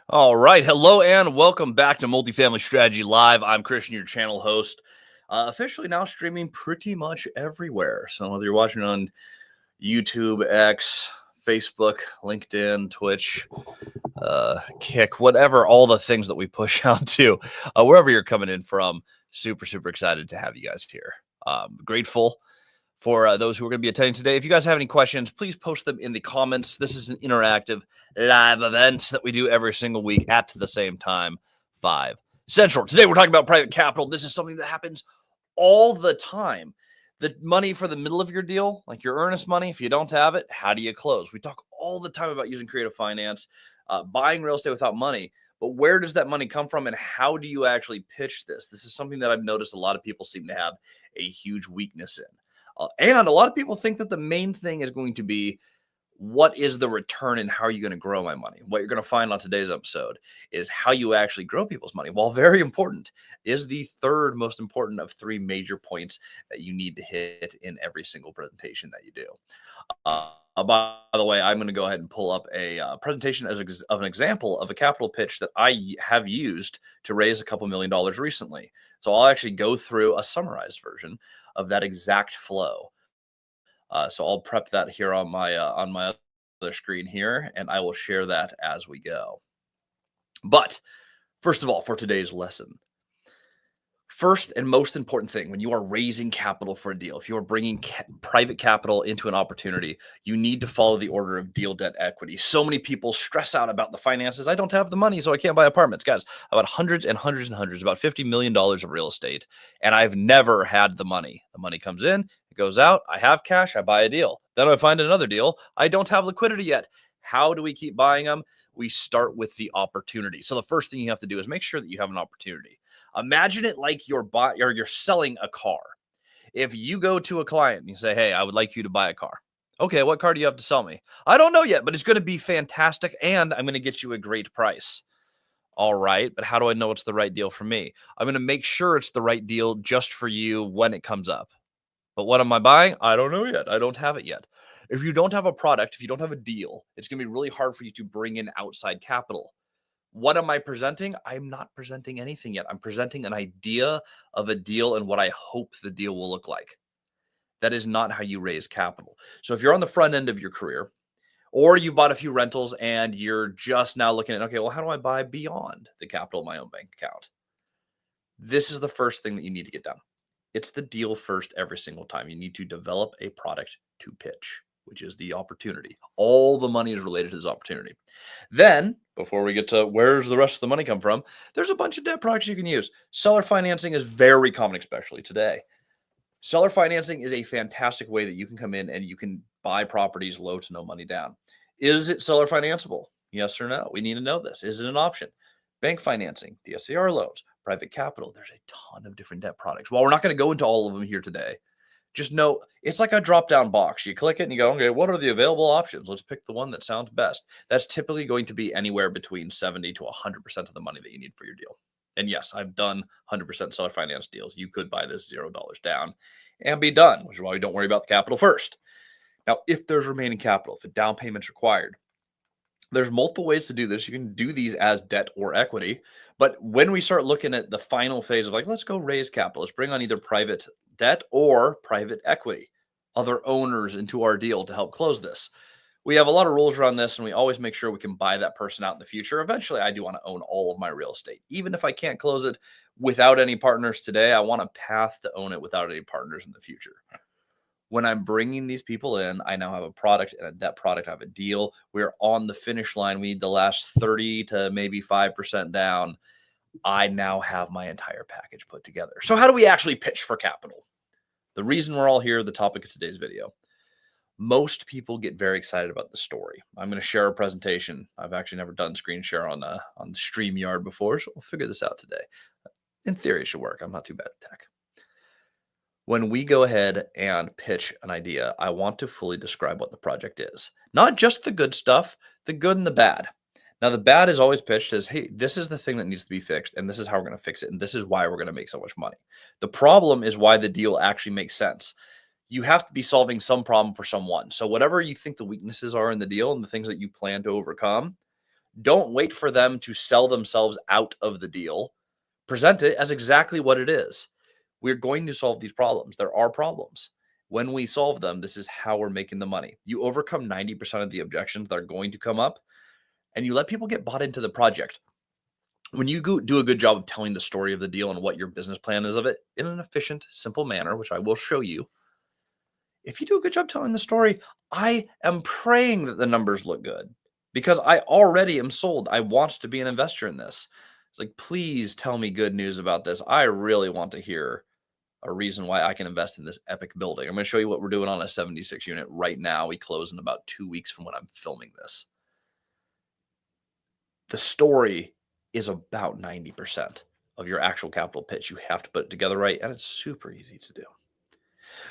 All right. Hello and welcome back to Multifamily Strategy Live. I'm Christian, your channel host. Officially now streaming pretty much everywhere. So whether you're watching on YouTube, X, Facebook, LinkedIn, Twitch, Kick, whatever, all the things that we push out to, wherever you're coming in from, super excited to have you guys here. Grateful for those who are going to be attending today. If you guys have any questions, please post them in the comments. This is an interactive live event that we do every single week at the same time, 5 Central. Today, we're talking about private capital. This is something that happens all the time. The money for the middle of your deal, like your earnest money, if you don't have it, how do you close? We talk all the time about using creative finance, buying real estate without money. But where does that money come from and how do you actually pitch this? This is something that I've noticed a lot of people seem to have a huge weakness in. And a lot of people think that the main thing is going to be what is the return and how are you going to grow my money? What you're going to find on today's episode is how you actually grow people's money. While very important, is the third most important of 3 major points that you need to hit in every single presentation that you do. By the way, I'm going to go ahead and pull up a presentation of an example of a capital pitch that I have used to raise a couple $1 million recently. So I'll actually go through a summarized version of that exact flow. So I'll prep that here on my other screen here, and I will share that as we go. But first of all, for today's lesson, first and most important thing when you are raising capital for a deal, if you are bringing private capital into an opportunity, you need to follow the order of deal, debt, equity. So many people stress out about the finances. I don't have the money, so I can't buy apartments. Guys, I bought hundreds and hundreds and hundreds, about $50 million of real estate, and I've never had the money. The money comes in, it goes out, I have cash, I buy a deal. Then I find another deal. I don't have liquidity yet. How do we keep buying them? We start with the opportunity. So the first thing you have to do is make sure that you have an opportunity. Imagine it like you're selling a car. If you go to a client and you say, hey, I would like you to buy a car. Okay, what car do you have to sell me? I don't know yet, but it's going to be fantastic and I'm going to get you a great price. All right, but how do I know it's the right deal for me? I'm going to make sure it's the right deal just for you when it comes up. But what am I buying? I don't know yet. I don't have it yet. If you don't have a product, if you don't have a deal, it's going to be really hard for you to bring in outside capital. What am I presenting? I'm not presenting anything yet. I'm presenting an idea of a deal and what I hope the deal will look like. That is not how you raise capital. So if you're on the front end of your career, or you've bought a few rentals and you're just now looking at, okay, well, how do I buy beyond the capital of my own bank account? This is the first thing that you need to get done. It's the deal first every single time. You need to develop a product to pitch, which is the opportunity. All the money is related to this opportunity. Then, before we get to where's the rest of the money come from, there's a bunch of debt products you can use. Seller financing is very common, especially today. Seller financing is a fantastic way that you can come in and you can buy properties low to no money down. Is it seller financeable? Yes or no? We need to know this. Is it an option? Bank financing, DSCR loans, private capital. There's a ton of different debt products. While we're not going to go into all of them here today, just know it's like a drop-down box. You click it and you go, okay, what are the available options? Let's pick the one that sounds best. That's typically going to be anywhere between 70 to 100% of the money that you need for your deal. And yes, I've done 100% seller finance deals. You could buy this $0 down and be done, which is why we don't worry about the capital first. Now, if there's remaining capital, if a down payment's required, there's multiple ways to do this. You can do these as debt or equity. But when we start looking at the final phase of like, let's go raise capital, let's bring on either private debt or private equity, other owners into our deal to help close this. We have a lot of rules around this, and we always make sure we can buy that person out in the future. Eventually, I do want to own all of my real estate. Even if I can't close it without any partners today, I want a path to own it without any partners in the future. When I'm bringing these people in, I now have a product and a debt product. I have a deal. We're on the finish line. We need the last 30 to maybe 5% down. I now have my entire package put together. So how do we actually pitch for capital? The reason we're all here, the topic of today's video. Most people get very excited about the story. I'm going to share a presentation. I've actually never done screen share on StreamYard before, so we'll figure this out today. In theory, it should work. I'm not too bad at tech. When we go ahead and pitch an idea, I want to fully describe what the project is. Not just the good stuff, the good and the bad. Now, the bad is always pitched as, hey, this is the thing that needs to be fixed, and this is how we're going to fix it, and this is why we're going to make so much money. The problem is why the deal actually makes sense. You have to be solving some problem for someone. So whatever you think the weaknesses are in the deal and the things that you plan to overcome, don't wait for them to sell themselves out of the deal. Present it as exactly what it is. We're going to solve these problems. There are problems. When we solve them, this is how we're making the money. You overcome 90% of the objections that are going to come up, and you let people get bought into the project. When you do a good job of telling the story of the deal and what your business plan is of it in an efficient, simple manner, which I will show you, if you do a good job telling the story, I am praying that the numbers look good because I already am sold. I want to be an investor in this. It's like, please tell me good news about this. I really want to hear a reason why I can invest in this epic building. I'm going to show you what we're doing on a 76 unit right now. We close in about 2 weeks from when I'm filming this. The story is about 90% of your actual capital pitch. You have to put it together right, and it's super easy to do.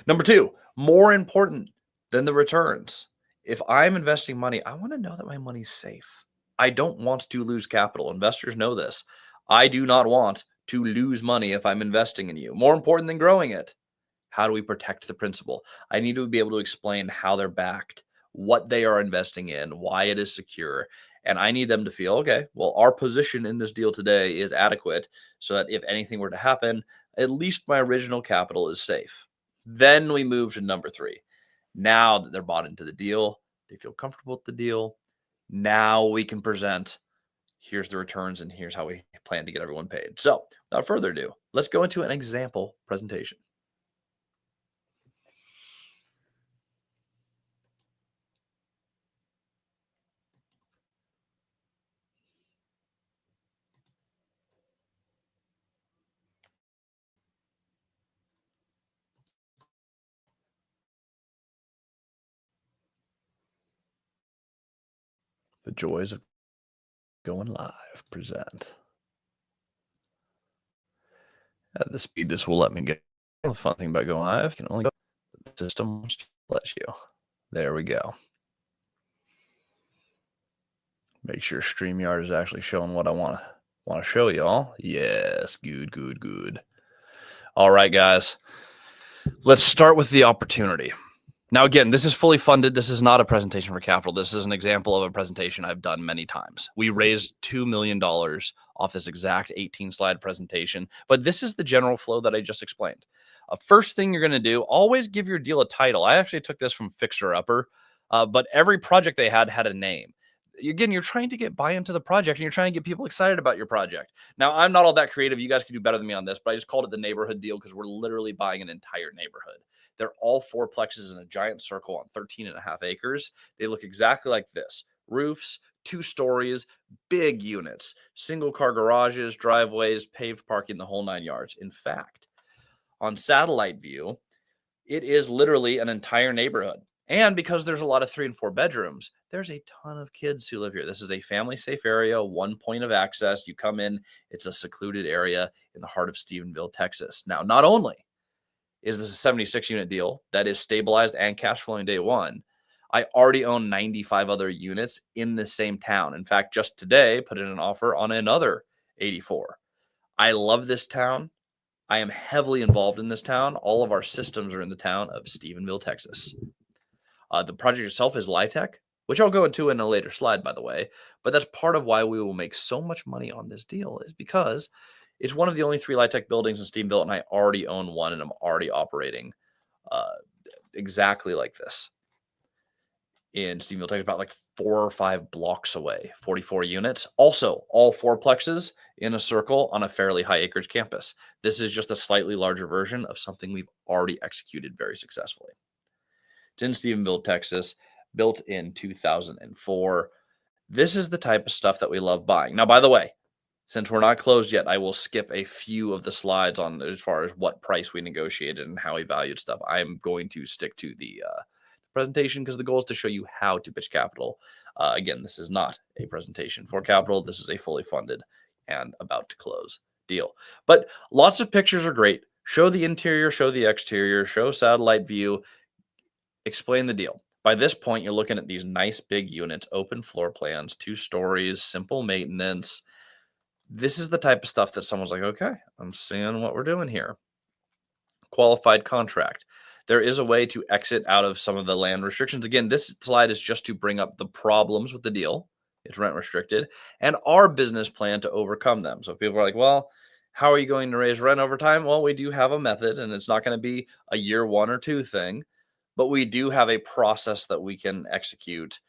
Number two, more important than the returns. If I'm investing money, I want to know that my money's safe. I don't want to lose capital. Investors know this. I do not want to lose money if I'm investing in you. More important than growing it, how do we protect the principal? I need to be able to explain how they're backed, what they are investing in, why it is secure. And I need them to feel, okay, well, our position in this deal today is adequate so that if anything were to happen, at least my original capital is safe. Then we move to number three. Now that they're bought into the deal, they feel comfortable with the deal. Now we can present, here's the returns and here's how we plan to get everyone paid. So without further ado, let's go into an example presentation. The joys of going live present. At the speed this will let me go. The fun thing about going live can only go the system wants to let you. There we go. Make sure StreamYard is actually showing what I want to show y'all. Yes, good. All right, guys. Let's start with the opportunity. Now, again, this is fully funded. This is not a presentation for capital. This is an example of a presentation I've done many times. We raised $2 million off this exact 18-slide presentation, but this is the general flow that I just explained. First thing you're going to do, always give your deal a title. I actually took this from Fixer Upper, but every project they had a name. Again, you're trying to get buy-in to the project and you're trying to get people excited about your project. Now, I'm not all that creative. You guys can do better than me on this, but I just called it the neighborhood deal because we're literally buying an entire neighborhood. They're all fourplexes in a giant circle on 13.5 acres. They look exactly like this. Roofs, 2 stories, big units, single car garages, driveways, paved parking, the whole 9 yards. In fact, on satellite view, it is literally an entire neighborhood. And because there's a lot of 3 and 4 bedrooms, there's a ton of kids who live here. This is a family safe area, one point of access. You come in, it's a secluded area in the heart of Stephenville, Texas. Now, not only is this a 76 unit deal that is stabilized and cash flowing day one, I already own 95 other units in the same town. In fact, just today, put in an offer on another 84. I love this town. I am heavily involved in this town. All of our systems are in the town of Stephenville, Texas. The project itself is LIHTC, which I'll go into in a later slide, by the way. But that's part of why we will make so much money on this deal is because it's one of the only 3 LIHTC buildings in Stephenville, and I already own one, and I'm already operating exactly like this in Stephenville, Texas, about like 4 or 5 blocks away, 44 units. Also, all fourplexes in a circle on a fairly high acreage campus. This is just a slightly larger version of something we've already executed very successfully. It's in Stephenville, Texas, built in 2004. This is the type of stuff that we love buying. Now, by the way, Since we're not closed yet, I will skip a few of the slides on as far as what price we negotiated and how we valued stuff. I'm going to stick to the presentation because the goal is to show you how to pitch capital. Again, this is not a presentation for capital. This is a fully funded and about to close deal. But lots of pictures are great. Show the interior, show the exterior, show satellite view, explain the deal. By this point, you're looking at these nice big units, open floor plans, 2 stories, simple maintenance. This is the type of stuff that someone's like, okay, I'm seeing what we're doing here. Qualified contract. There is a way to exit out of some of the land restrictions. Again, this slide is just to bring up the problems with the deal. It's rent restricted and our business plan to overcome them. So people are like, well, how are you going to raise rent over time? Well, we do have a method and it's not going to be a year 1 or 2 thing, but we do have a process that we can execute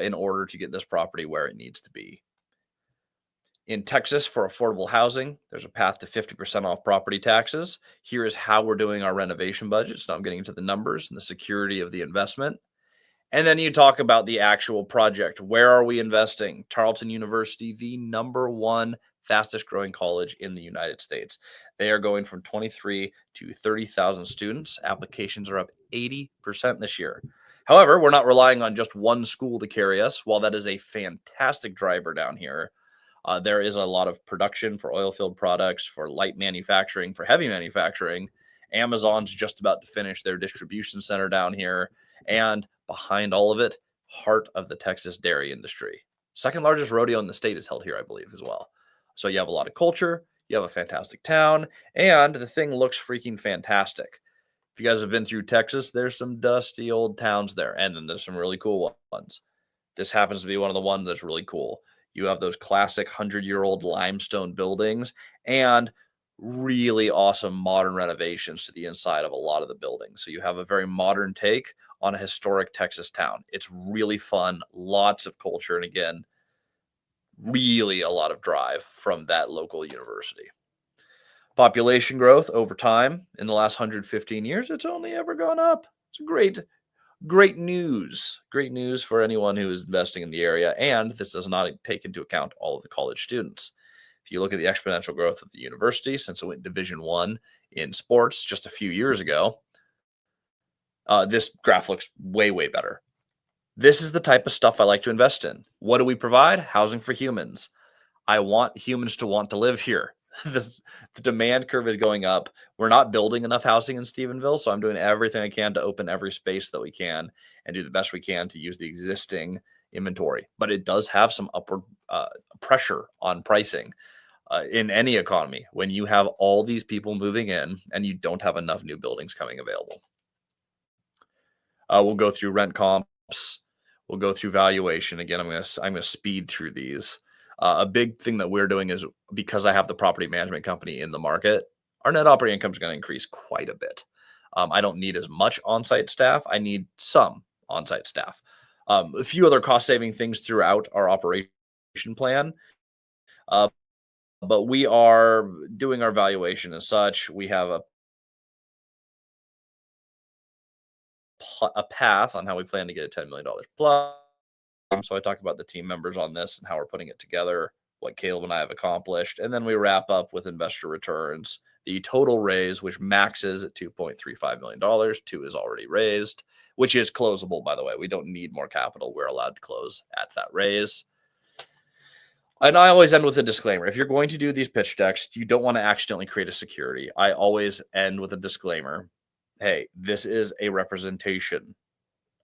in order to get this property where it needs to be. In Texas, for affordable housing, there's a path to 50% off property taxes. Here is how we're doing our renovation budgets. Now I'm getting into the numbers and the security of the investment. And then you talk about the actual project. Where are we investing? Tarleton University, the #1 fastest growing college in the United States. They are going from 23 to 30,000 students. Applications are up 80% this year. However, we're not relying on just one school to carry us. While that is a fantastic driver down here, there is a lot of production for oil field products, for light manufacturing, for heavy manufacturing. Amazon's just about to finish their distribution center down here. And behind all of it, heart of the Texas dairy industry. Second largest rodeo in the state is held here, I believe, as well. So you have a lot of culture, you have a fantastic town, and the thing looks freaking fantastic. If you guys have been through Texas, there's some dusty old towns there, and then there's some really cool ones. This happens to be one of the ones that's really cool. You have those classic 100-year-old limestone buildings and really awesome modern renovations to the inside of a lot of the buildings. So you have a very modern take on a historic Texas town. It's really fun, lots of culture, and again, really a lot of drive from that local university. Population growth over time in the last 115 years, it's only ever gone up. It's great news. Great news for anyone who is investing in the area. And this does not take into account all of the college students. If you look at the exponential growth of the university since it went Division I in sports just a few years ago, this graph looks way, way better. This is the type of stuff I like to invest in. What do we provide? Housing for humans. I want humans to want to live here. The demand curve is going up. We're not building enough housing in Stephenville, so I'm doing everything I can to open every space that we can and do the best we can to use the existing inventory. But it does have some upward pressure on pricing in any economy when you have all these people moving in and you don't have enough new buildings coming available. We'll go through rent comps. We'll go through valuation. Again, I'm gonna speed through these. A big thing that we're doing is because I have the property management company in the market, our net operating income is going to increase quite a bit. I don't need as much on-site staff. I need some on-site staff. A few other cost-saving things throughout our operation plan, but we are doing our valuation as such. We have a path on how we plan to get $10 million plus. So I talk about the team members on this and how we're putting it together, what Caleb and I have accomplished. And then we wrap up with investor returns, the total raise, which maxes at $2.35 million. 2 is already raised, which is closable, by the way. We don't need more capital. We're allowed to close at that raise. And I always end with a disclaimer. If you're going to do these pitch decks, you don't want to accidentally create a security. I always end with a disclaimer. Hey, this is a representation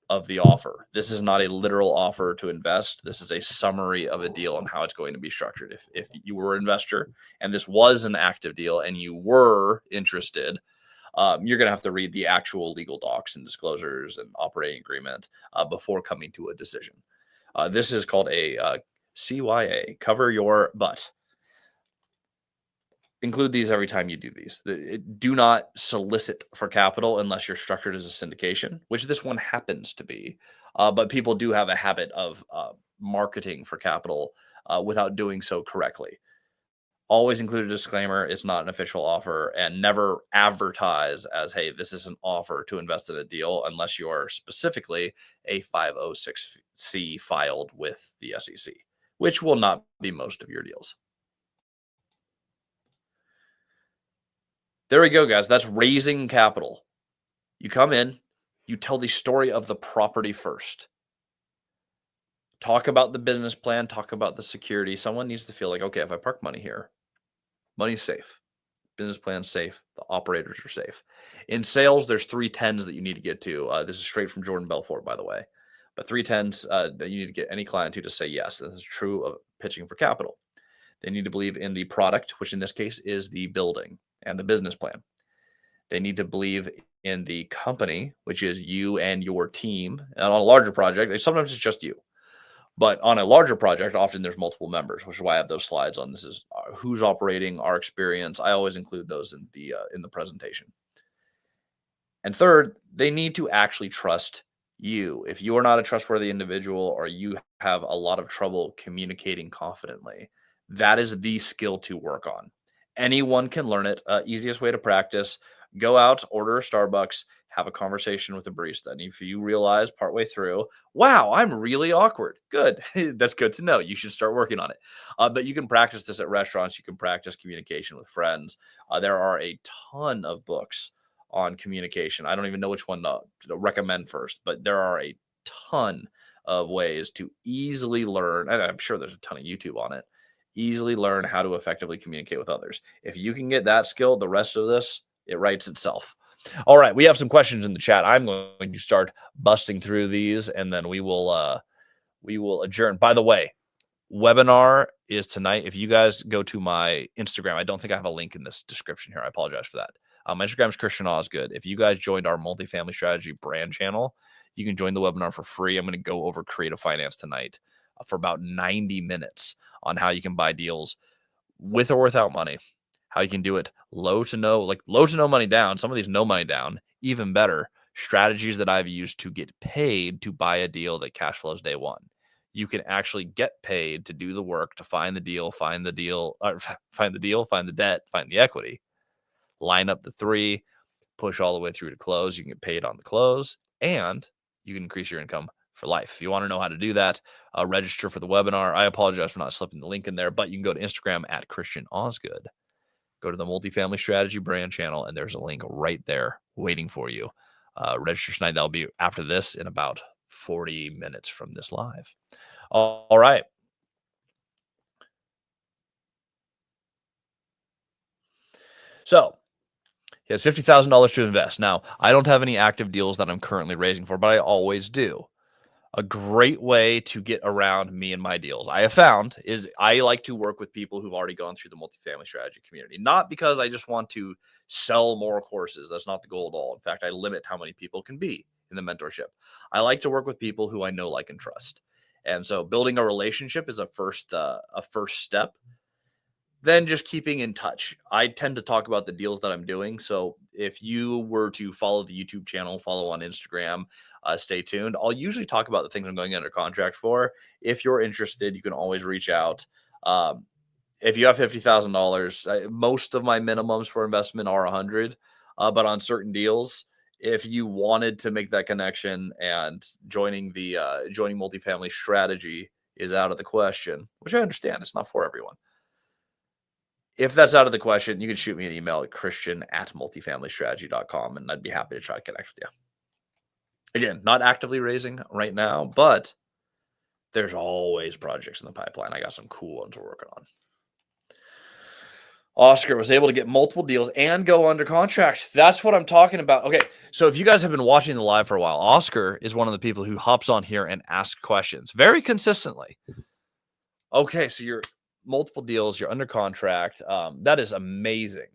of the offer. This is not a literal offer to invest. This is a summary of a deal and how it's going to be structured. If you were an investor and this was an active deal and you were interested, you're going to have to read the actual legal docs and disclosures and operating agreement before coming to a decision. This is called a CYA, cover your butt. Include these every time you do these. Do not solicit for capital unless you're structured as a syndication, which this one happens to be. But people do have a habit of marketing for capital without doing so correctly. Always include a disclaimer. It's not an official offer, and never advertise as, hey, this is an offer to invest in a deal unless you are specifically a 506C filed with the SEC, which will not be most of your deals. There we go, guys. That's raising capital. You come in, you tell the story of the property first. Talk about the business plan, talk about the security. Someone needs to feel like, okay, if I park money here, money's safe. Business plan's safe. The operators are safe. In sales, there's three tens that you need to get to. This is straight from Jordan Belfort, by the way. But three tens that you need to get any client to say yes. This is true of pitching for capital. They need to believe in the product, which in this case is the building and the business plan. They need to believe in the company, which is you and your team. And on a larger project, sometimes it's just you. But on a larger project, often there's multiple members, which is why I have those slides on this is who's operating, our experience. I always include those in the presentation. And third, they need to actually trust you. If you are not a trustworthy individual or you have a lot of trouble communicating confidently, that is the skill to work on. Anyone can learn it. Easiest way to practice, go out, order a Starbucks, have a conversation with a barista. And if you realize partway through, wow, I'm really awkward. Good. That's good to know. You should start working on it. But you can practice this at restaurants. You can practice communication with friends. There are a ton of books on communication. I don't even know which one to recommend first, but there are a ton of ways to easily learn. And I'm sure there's a ton of YouTube on it. Easily learn how to effectively communicate with others. If you can get that skill, the rest of this, it writes itself. All right, we have some questions in the chat. I'm going to start busting through these, and then we will adjourn. By the way, webinar is tonight. If you guys go to my Instagram, I don't think I have a link in this description here. I apologize for that. My Instagram is Christian Osgood. If you guys joined our multifamily strategy brand channel, you can join the webinar for free. I'm going to go over creative finance tonight for about 90 minutes on how you can buy deals with or without money, how you can do it low to no money down. Some of these no money down, even better strategies that I've used to get paid to buy a deal that cash flows day one. You can actually get paid to do the work to find the deal, find the debt, find the equity, line up the three, push all the way through to close. You can get paid on the close, and you can increase your income for life. If you want to know how to do that, register for the webinar. I apologize for not slipping the link in there, but you can go to Instagram at Christian Osgood. Go to the Multifamily Strategy brand channel, and there's a link right there waiting for you. Register tonight. That'll be after this in about 40 minutes from this live. All right. So he has $50,000 to invest. Now, I don't have any active deals that I'm currently raising for, but I always do. A great way to get around me and my deals, I have found, is I like to work with people who've already gone through the multifamily strategy community. Not because I just want to sell more courses. That's not the goal at all. In fact, I limit how many people can be in the mentorship. I like to work with people who I know, like, and trust. And so building a relationship is a first step. Then just keeping in touch. I tend to talk about the deals that I'm doing. So if you were to follow the YouTube channel, follow on Instagram, stay tuned. I'll usually talk about the things I'm going under contract for. If you're interested, you can always reach out. If you have $50,000, most of my minimums for investment are 100. But on certain deals, if you wanted to make that connection and joining multifamily strategy is out of the question, which I understand, it's not for everyone. If that's out of the question, you can shoot me an email at christian@multifamilystrategy.com, and I'd be happy to try to connect with you. Again, not actively raising right now, but there's always projects in the pipeline. I got some cool ones we're working on. Oscar was able to get multiple deals and go under contract. That's what I'm talking about. Okay, so if you guys have been watching the live for a while, Oscar is one of the people who hops on here and asks questions very consistently. Okay, so you're multiple deals, you're under contract. That is amazing.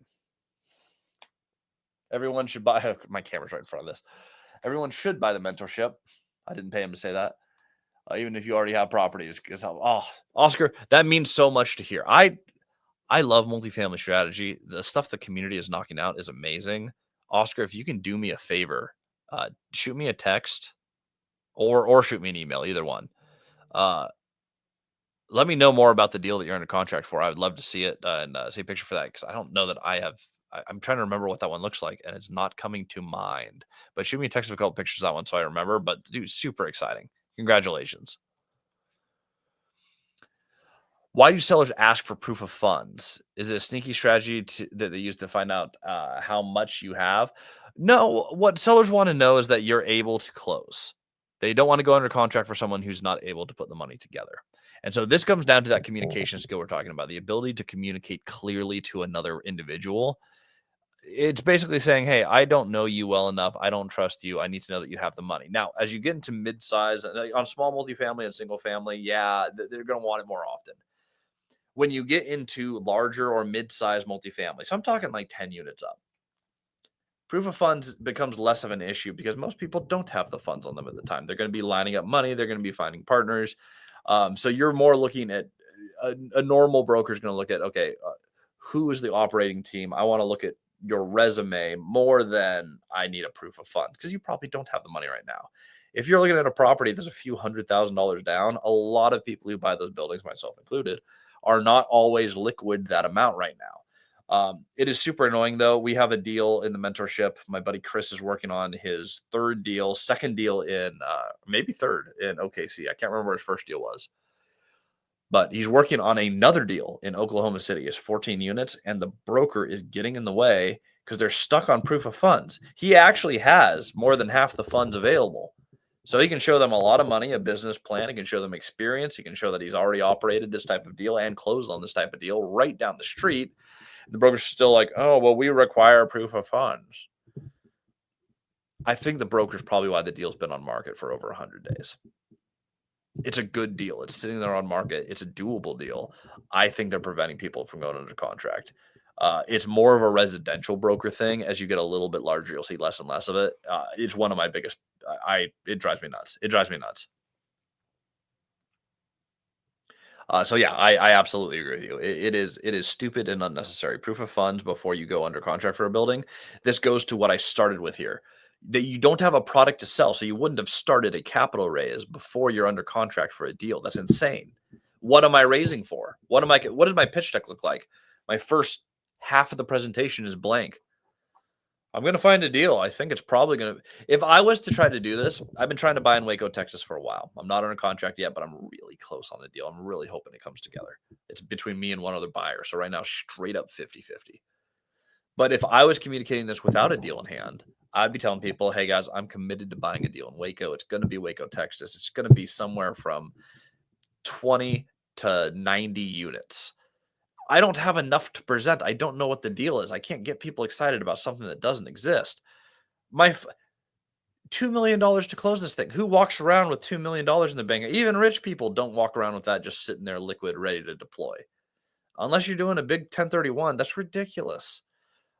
Everyone should buy. My camera's right in front of this. Everyone should buy the mentorship. I didn't pay him to say that. Even if you already have properties, because Oscar, that means so much to hear. I love multifamily strategy. The stuff the community is knocking out is amazing. Oscar, if you can do me a favor, shoot me a text or shoot me an email, either one. Let me know more about the deal that you're under contract for. I would love to see it and see a picture for that, because I don't know that I have. I'm trying to remember what that one looks like, and it's not coming to mind. But shoot me a text with a couple pictures of that one so I remember. But dude, super exciting. Congratulations. Why do sellers ask for proof of funds? Is it a sneaky strategy that they use to find out how much you have? No, what sellers want to know is that you're able to close. They don't want to go under contract for someone who's not able to put the money together. And so this comes down to that communication skill we're talking about, the ability to communicate clearly to another individual. It's basically saying, hey, I don't know you well enough. I don't trust you. I need to know that you have the money. Now, as you get into mid-size, like on small multifamily and single family, yeah, they're going to want it more often. When you get into larger or mid-size multifamily, so I'm talking like 10 units up, proof of funds becomes less of an issue because most people don't have the funds on them at the time. They're going to be lining up money. They're going to be finding partners. So you're more looking at a normal broker is going to look at, okay, who is the operating team? I want to look at your resume more than I need a proof of funds because you probably don't have the money right now. If you're looking at a property that's a few $100,000 down, a lot of people who buy those buildings, myself included, are not always liquid that amount right now. It is super annoying though. We have a deal in the mentorship. My buddy Chris is working on his second deal in maybe third in OKC. I can't remember what his first deal was, but he's working on another deal in Oklahoma City. It's 14 units, and the broker is getting in the way because they're stuck on proof of funds. He actually has more than half the funds available. So he can show them a lot of money, a business plan. He can show them experience. He can show that he's already operated this type of deal and closed on this type of deal right down the street. The broker's still like, oh, well, we require proof of funds. I think the broker's probably why the deal's been on market for over 100 days. It's a good deal. It's sitting there on market. It's a doable deal. I think they're preventing people from going under contract. It's more of a residential broker thing. As you get a little bit larger, you'll see less and less of it. It's one of my biggest. It drives me nuts. It drives me nuts. So yeah, I absolutely agree with you. It is stupid and unnecessary. Proof of funds before you go under contract for a building. This goes to what I started with here. That you don't have a product to sell, so you wouldn't have started a capital raise before you're under contract for a deal. That's insane. What am I raising for? What does my pitch deck look like? My first half of the presentation is blank. I'm going to find a deal. I think it's probably going to, if I was to try to do this, I've been trying to buy in Waco, Texas for a while. I'm not under contract yet, but I'm really close on the deal. I'm really hoping it comes together. It's between me and one other buyer. So right now, straight up 50-50. But if I was communicating this without a deal in hand, I'd be telling people, hey guys, I'm committed to buying a deal in Waco. It's going to be Waco, Texas. It's going to be somewhere from 20 to 90 units. I don't have enough to present. I don't know what the deal is. I can't get people excited about something that doesn't exist. My $2 million to close this thing. Who walks around with $2 million in the bank? Even rich people don't walk around with that just sitting there liquid, ready to deploy. Unless you're doing a big 1031, that's ridiculous.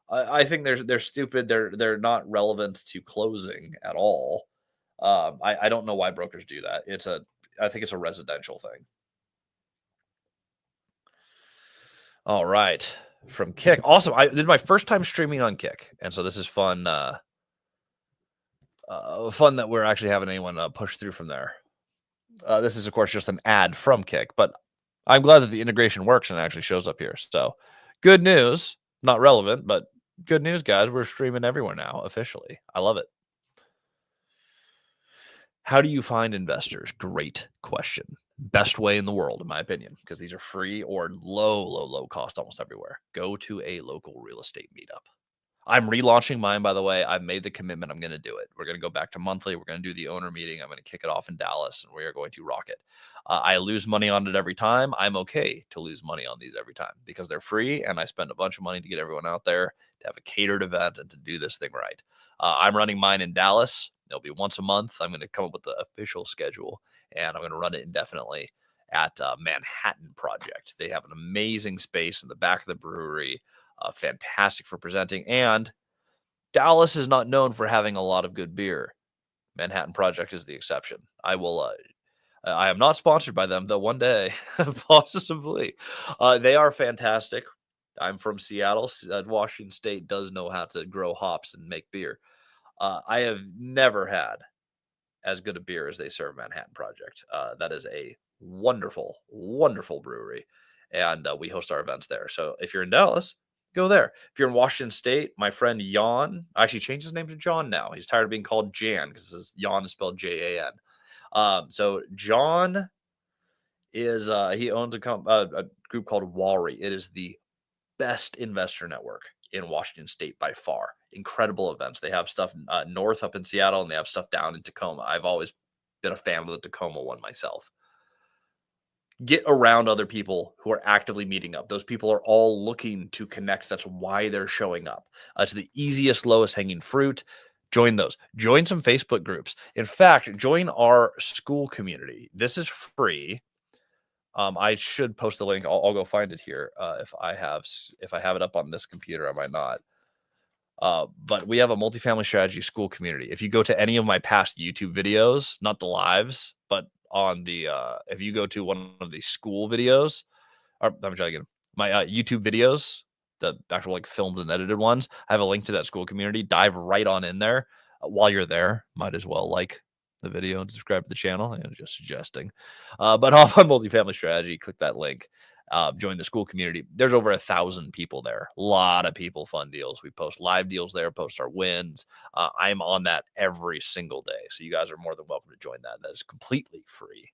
I think they're stupid. They're not relevant to closing at all. I don't know why brokers do that. I think it's a residential thing. All right. From Kick. Awesome. I did my first time streaming on Kick. And so this is fun. Fun that we're actually having anyone push through from there. This is, of course, just an ad from Kick, but I'm glad that the integration works and actually shows up here. So good news. Not relevant, but good news, guys. We're streaming everywhere now officially. I love it. How do you find investors? Great question. Best way in the world, in my opinion, because these are free or low cost almost everywhere. Go to a local real estate meetup. I'm relaunching mine, by the way. I've made the commitment. I'm going to do it. We're going to go back to monthly. We're going to do the owner meeting. I'm going to kick it off in Dallas, and we are going to rock it. I lose money on it every time. I'm okay to lose money on these every time because they're free, and I spend a bunch of money to get everyone out there to have a catered event and to do this thing right. I'm running mine in Dallas. It'll be once a month. I'm going to come up with the official schedule, and I'm going to run it indefinitely at Manhattan Project. They have an amazing space in the back of the brewery. Fantastic for presenting. And Dallas is not known for having a lot of good beer. Manhattan Project is the exception. I am not sponsored by them, though one day, possibly. They are fantastic. I'm from Seattle. Washington State does know how to grow hops and make beer. I have never had as good a beer as they serve Manhattan Project. That is a wonderful, wonderful brewery. And we host our events there. So if you're in Dallas, go there. If you're in Washington State, my friend Jan actually changed his name to John now. He's tired of being called Jan because Jan is spelled Jan. So John is he owns a group called Walry. It is the best investor network in Washington State by far. Incredible events. They have stuff north up in Seattle, and they have stuff down in Tacoma. I've always been a fan of the Tacoma one myself. Get around other people who are actively meeting up. Those people are all looking to connect. That's why they're showing up. It's the easiest, lowest hanging fruit. Join those. Join some Facebook groups. In fact, join our school community. This is free. I should post the link. I'll go find it here. If I have it up on this computer, I might not. But we have a multifamily strategy school community. If you go to any of my past YouTube videos, not the lives, but on the if you go to one of the school videos, or let me try again, my YouTube videos, the actual like filmed and edited ones, I have a link to that school community. Dive right on in there. While you're there, might as well like the video and subscribe to the channel. I'm just suggesting. But hop on multifamily strategy, click that link. Join the school community. There's over 1,000 people there. A lot of people, fun deals. We post live deals there, post our wins. I'm on that every single day. So you guys are more than welcome to join that. That is completely free.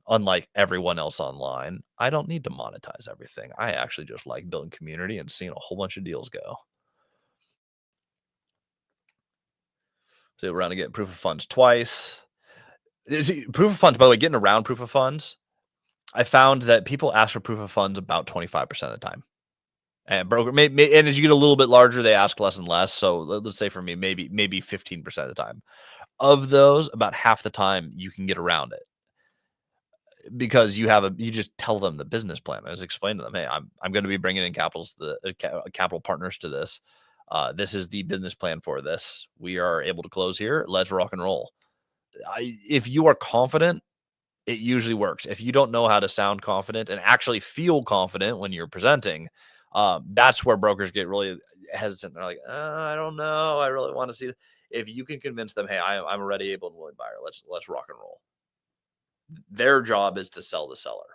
Unlike everyone else online, I don't need to monetize everything. I actually just like building community and seeing a whole bunch of deals go. So we're around to get proof of funds twice. Proof of funds, by the way, getting around proof of funds, I found that people ask for proof of funds about 25% of the time. And broker, and as you get a little bit larger, they ask less and less. So let's say for me, maybe 15% of the time. Of those, about half the time you can get around it because you just tell them the business plan. I just explain to them, hey, I'm going to be bringing in capital partners to this. This is the business plan for this. We are able to close here. Let's rock and roll. If you are confident, it usually works. If you don't know how to sound confident and actually feel confident when you're presenting, that's where brokers get really hesitant. They're like, I don't know. I really want to see. If you can convince them, hey, I'm a ready, able, and willing buyer. Let's rock and roll. Their job is to sell the seller.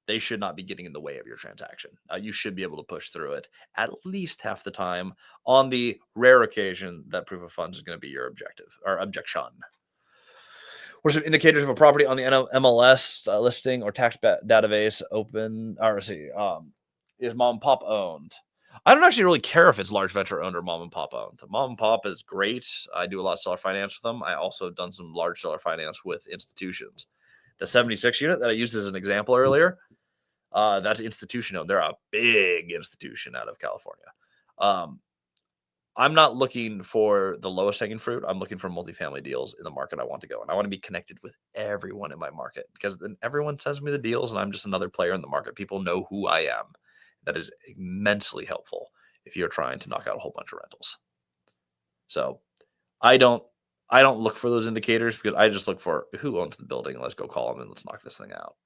They should not be getting in the way of your transaction. You should be able to push through it at least half the time. On the rare occasion that proof of funds is going to be your objective or objection. What are some indicators of a property on the MLS listing or tax database open? Or is mom and pop owned? I don't actually really care if it's large venture owned or mom and pop owned. Mom and pop is great. I do a lot of seller finance with them. I also have done some large seller finance with institutions. The 76 unit that I used as an example earlier, that's institution owned. They're a big institution out of California. I'm not looking for the lowest hanging fruit. I'm looking for multifamily deals in the market I want to go. And I want to be connected with everyone in my market because then everyone sends me the deals and I'm just another player in the market. People know who I am. That is immensely helpful if you're trying to knock out a whole bunch of rentals. So I don't look for those indicators because I just look for who owns the building. Let's go call them and let's knock this thing out.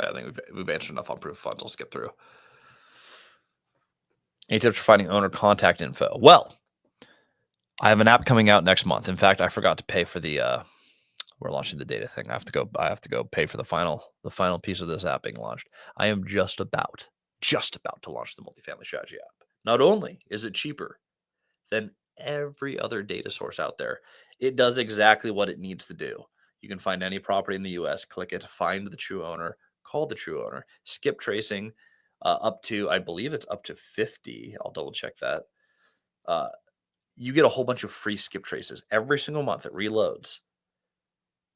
I think we've answered enough on proof of funds. I'll skip through. Any tips for finding owner contact info? Well, I have an app coming out next month. In fact, I forgot to pay for the we're launching the data thing. I have to go pay for the final piece of this app being launched. I am just about to launch the multifamily strategy app. Not only is it cheaper than every other data source out there, it does exactly what it needs to do. You can find any property in the US, click it, find the true owner, call the true owner, skip tracing up to, I believe it's up to 50. I'll double check that. You get a whole bunch of free skip traces every single month. It reloads.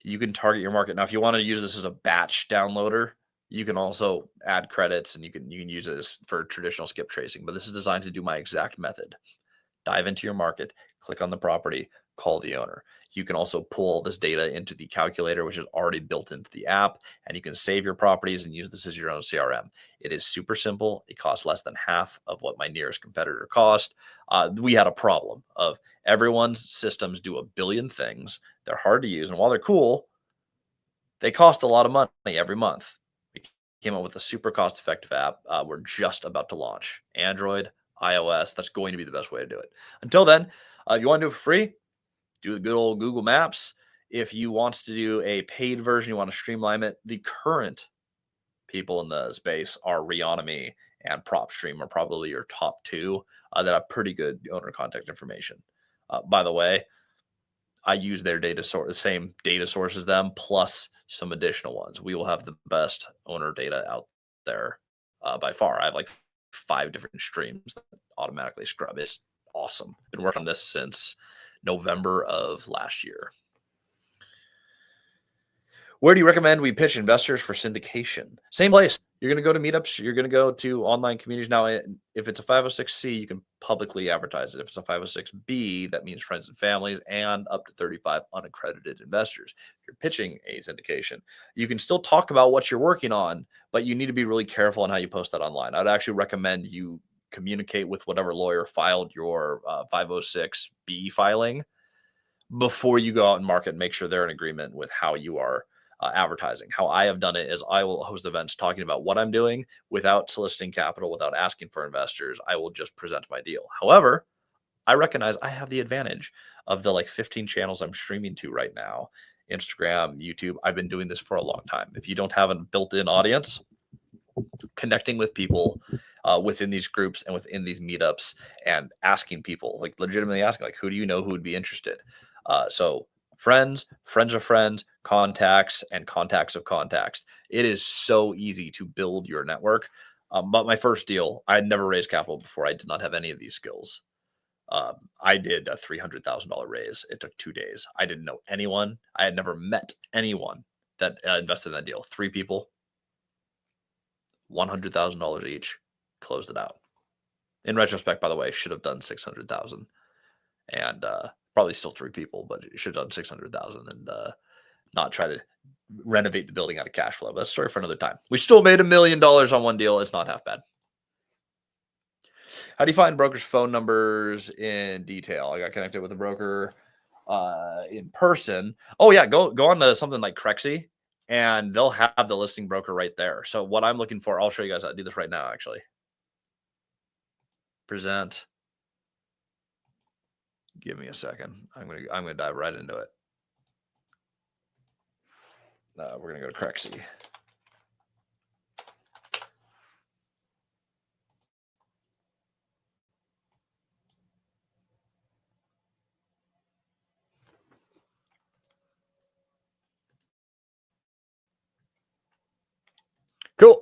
You can target your market. Now, if you want to use this as a batch downloader, you can also add credits and you can use this for traditional skip tracing. But this is designed to do my exact method. Dive into your market, click on the property, call the owner. You can also pull all this data into the calculator, which is already built into the app, and you can save your properties and use this as your own CRM. It is super simple. It costs less than half of what my nearest competitor cost. We had a problem of everyone's systems do a billion things. They're hard to use, and while they're cool, they cost a lot of money every month. We came up with a super cost-effective app. We're just about to launch Android, iOS. That's going to be the best way to do it. Until then, if you want to do it for free, do the good old Google Maps. If you want to do a paid version, you want to streamline it, the current people in the space are Reonomy and PropStream are probably your top two that have pretty good owner contact information. By the way, I use their data source, the same data source as them, plus some additional ones. We will have the best owner data out there by far. I have like 5 different streams that automatically scrub. It's awesome. Been working on this since November of last year. Where do you recommend we pitch investors for syndication? Same place. You're going to go to meetups. You're going to go to online communities. Now, if it's a 506C, you can publicly advertise it. If it's a 506B, that means friends and families and up to 35 unaccredited investors. If you're pitching a syndication, you can still talk about what you're working on, but you need to be really careful on how you post that online. I'd actually recommend you communicate with whatever lawyer filed your 506B filing before you go out and market and make sure they're in agreement with how you are advertising. How I have done it is I will host events talking about what I'm doing without soliciting capital, without asking for investors. I will just present my deal. However, I recognize I have the advantage of the like 15 channels I'm streaming to right now, Instagram, YouTube. I've been doing this for a long time. If you don't have a built-in audience, connecting with people within these groups and within these meetups and asking people, like legitimately asking, like, who do you know who would be interested? So friends of friends, contacts, and contacts of contacts. It is so easy to build your network. But my first deal, I had never raised capital before. I did not have any of these skills. I did a $300,000 raise. It took 2 days. I didn't know anyone. I had never met anyone that invested in that deal. 3 people, $100,000 each, closed it out. In retrospect, by the way, should have done 600,000, and probably still 3 people, but it should have done 600,000 and not try to renovate the building out of cash flow. But that's a story for another time. We still made $1 million on one deal. It's not half bad. How do you find brokers' phone numbers in detail? I got connected with a broker in person. Oh yeah, go on to something like Crexy, and they'll have the listing broker right there. So what I'm looking for, I'll show you guys how to do this right now. Actually, present. Give me a second. I'm gonna dive right into it. We're gonna go to Crexy. Cool.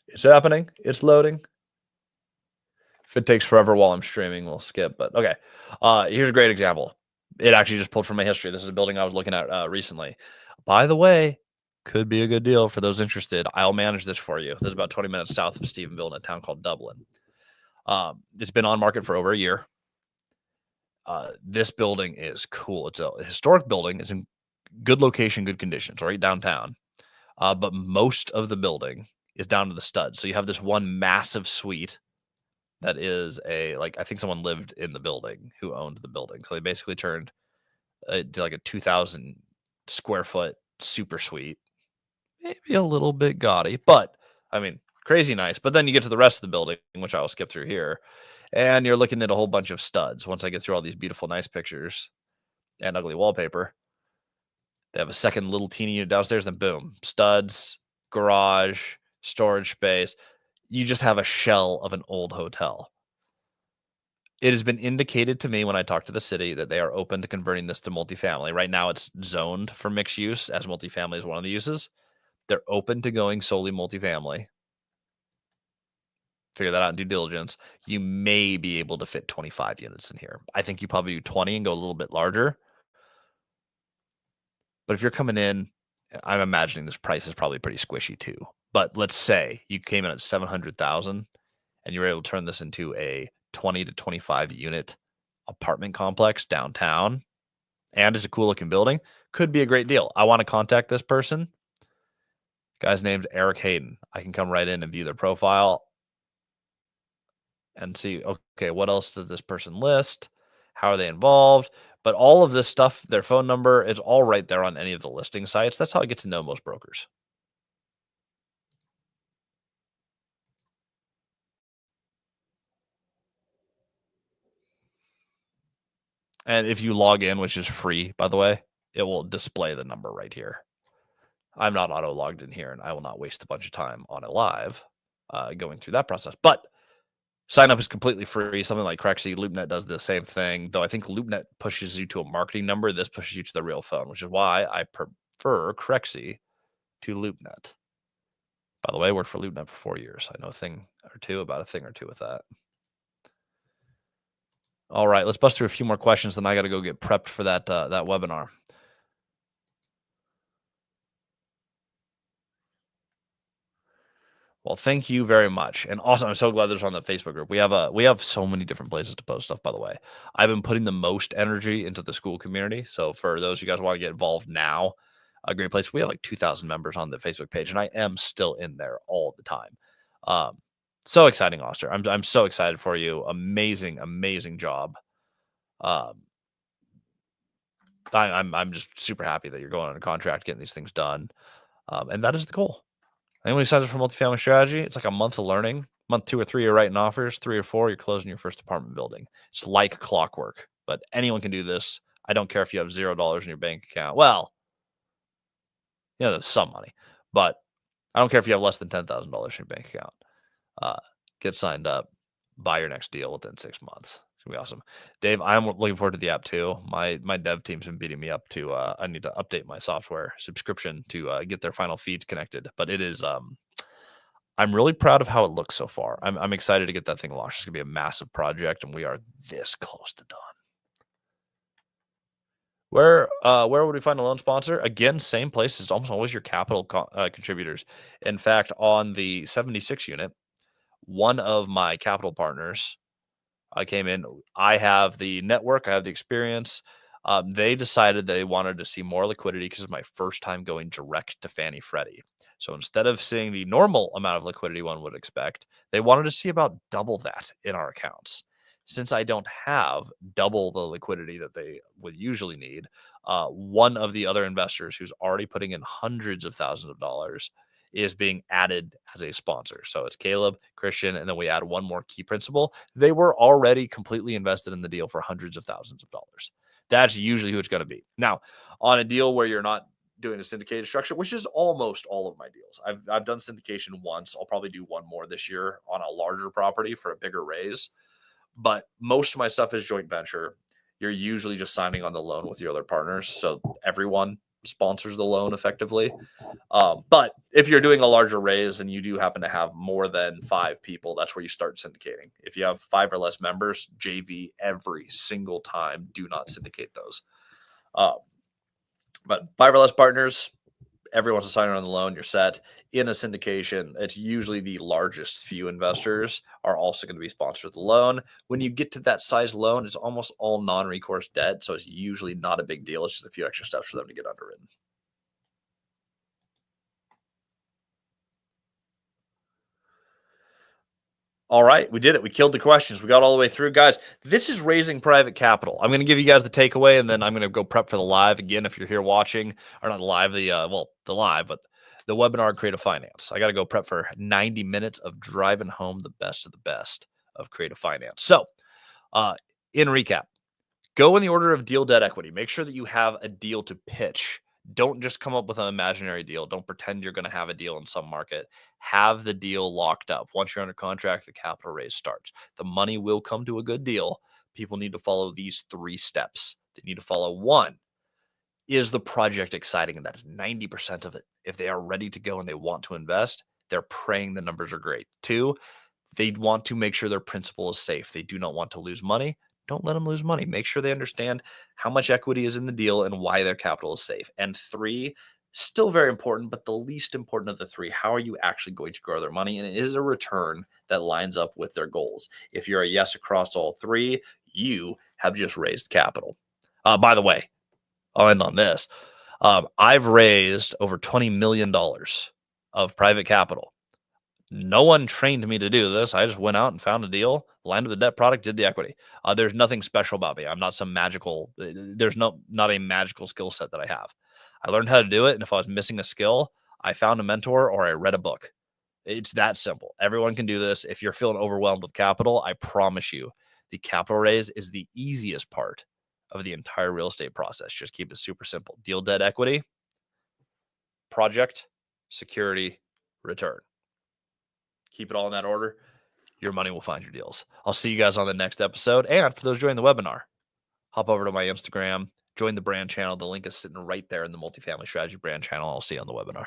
It's happening. It's loading. If it takes forever while I'm streaming, we'll skip. But okay, here's a great example. It actually just pulled from my history. This is a building I was looking at recently. By the way, could be a good deal for those interested. I'll manage this for you. This is about 20 minutes south of Stephenville in a town called Dublin. It's been on market for over a year. This building is cool. It's a historic building. It's in good location, good conditions, right downtown. But most of the building is down to the studs. So you have this one massive suite that is I think someone lived in the building who owned the building. So they basically turned to like a 2,000 square foot super suite, maybe a little bit gaudy, but I mean, crazy nice. But then you get to the rest of the building, which I will skip through here, and you're looking at a whole bunch of studs. Once I get through all these beautiful, nice pictures and ugly wallpaper, they have a second little teeny unit downstairs, then boom, studs, garage, storage space. You just have a shell of an old hotel. It has been indicated to me when I talk to the city that they are open to converting this to multifamily. Right now, it's zoned for mixed use, as multifamily is one of the uses. They're open to going solely multifamily. Figure that out in due diligence. You may be able to fit 25 units in here. I think you probably do 20 and go a little bit larger. But if you're coming in, I'm imagining this price is probably pretty squishy too. But let's say you came in at 700,000 and you were able to turn this into a 20 to 25 unit apartment complex downtown, and it's a cool looking building, could be a great deal. I want to contact this person. Guy's name's Eric Hayden. I can come right in and view their profile and see, okay, what else does this person list? How are they involved? But all of this stuff, their phone number, is all right there on any of the listing sites. That's how I get to know most brokers. And if you log in, which is free, by the way, it will display the number right here. I'm not auto logged in here, and I will not waste a bunch of time on it live going through that process. But Sign up is completely free. Something like Crexy, LoopNet does the same thing, though I think LoopNet pushes you to a marketing number. This pushes you to the real phone, which is why I prefer Crexy to LoopNet. By the way, I worked for LoopNet for 4 years. I know a thing or two with that. All right, let's bust through a few more questions, then I got to go get prepped for that webinar. Well, thank you very much. And also, I'm so glad there's on the Facebook group. We have so many different places to post stuff, by the way. I've been putting the most energy into the school community. So for those of you guys who want to get involved now, a great place. We have like 2,000 members on the Facebook page, and I am still in there all the time. Um, so exciting, Oster. I'm so excited for you. Amazing job. Um, I'm just super happy that you're going on a contract, getting these things done. And that is the goal. Anyone who signs up for multifamily strategy, it's like a month of learning. Month 2 or 3, you're writing offers. 3 or 4, you're closing your first apartment building. It's like clockwork, but anyone can do this. I don't care if you have $0 in your bank account. Well, there's some money, but I don't care if you have less than $10,000 in your bank account. Get signed up, buy your next deal within 6 months. It's gonna be awesome. Dave, I'm looking forward to the app too. My dev team's been beating me up to I need to update my software subscription to get their final feeds connected. But it is I'm really proud of how it looks so far. I'm excited to get that thing launched. It's gonna be a massive project, and we are this close to done. Where would we find a loan sponsor? Again, same place. It's almost always your capital contributors. In fact, on the 76 unit, one of my capital partners I came in. I have the network, I have the experience. They decided they wanted to see more liquidity because it's my first time going direct to Fannie Freddie. So instead of seeing the normal amount of liquidity one would expect, they wanted to see about double that in our accounts. Since I don't have double the liquidity that they would usually need, one of the other investors who's already putting in hundreds of thousands of dollars is being added as a sponsor. So it's Caleb, Christian, and then we add one more key principal. They were already completely invested in the deal for hundreds of thousands of dollars. That's usually who it's going to be. Now, on a deal where you're not doing a syndicated structure, which is almost all of my deals. I've done syndication once. I'll probably do one more this year on a larger property for a bigger raise. But most of my stuff is joint venture. You're usually just signing on the loan with your other partners. So everyone sponsors the loan effectively. But if you're doing a larger raise and you do happen to have more than 5 people, that's where you start syndicating. If you have 5 or less members, JV every single time. Do not syndicate those. But 5 or less partners, everyone's a signer on the loan. You're set. In a syndication, it's usually the largest few investors are also going to be sponsors of the loan. When you get to that size loan, it's almost all non-recourse debt, so it's usually not a big deal. It's just a few extra steps for them to get underwritten. All right, we did it. We killed the questions. We got all the way through. Guys, this is raising private capital. I'm going to give you guys the takeaway, and then I'm going to go prep for the live again if you're here watching, or not live, the live, but the webinar Creative Finance. I got to go prep for 90 minutes of driving home the best of the best of Creative Finance. So, in recap, go in the order of deal, debt, equity. Make sure that you have a deal to pitch. Don't just come up with an imaginary deal. Don't pretend you're going to have a deal in some market. Have the deal locked up. Once you're under contract, the capital raise starts. The money will come to a good deal. People need to follow these 3 steps. They need to follow 1. Is the project exciting? And that is 90% of it. If they are ready to go and they want to invest, they're praying the numbers are great. 2, they want to make sure their principal is safe. They do not want to lose money. Don't let them lose money. Make sure they understand how much equity is in the deal and why their capital is safe. And 3, still very important, but the least important of the 3, how are you actually going to grow their money? And it is a return that lines up with their goals. If you're a yes across all 3, you have just raised capital. By the way, I'll end on this. I've raised over $20 million of private capital. No one trained me to do this. I just went out and found a deal, landed the debt product, did the equity. There's nothing special about me. I'm not some magical. There's not a magical skill set that I have. I learned how to do it, and if I was missing a skill, I found a mentor or I read a book. It's that simple. Everyone can do this. If you're feeling overwhelmed with capital, I promise you, the capital raise is the easiest part of the entire real estate process. Just keep it super simple. Deal, debt, equity, project, security, return. Keep it all in that order. your money will find your deals. I'll see you guys on the next episode. And for those joining the webinar, hop over to my Instagram, join the brand channel. The link is sitting right there in the Multifamily Strategy brand channel. I'll see you on the webinar.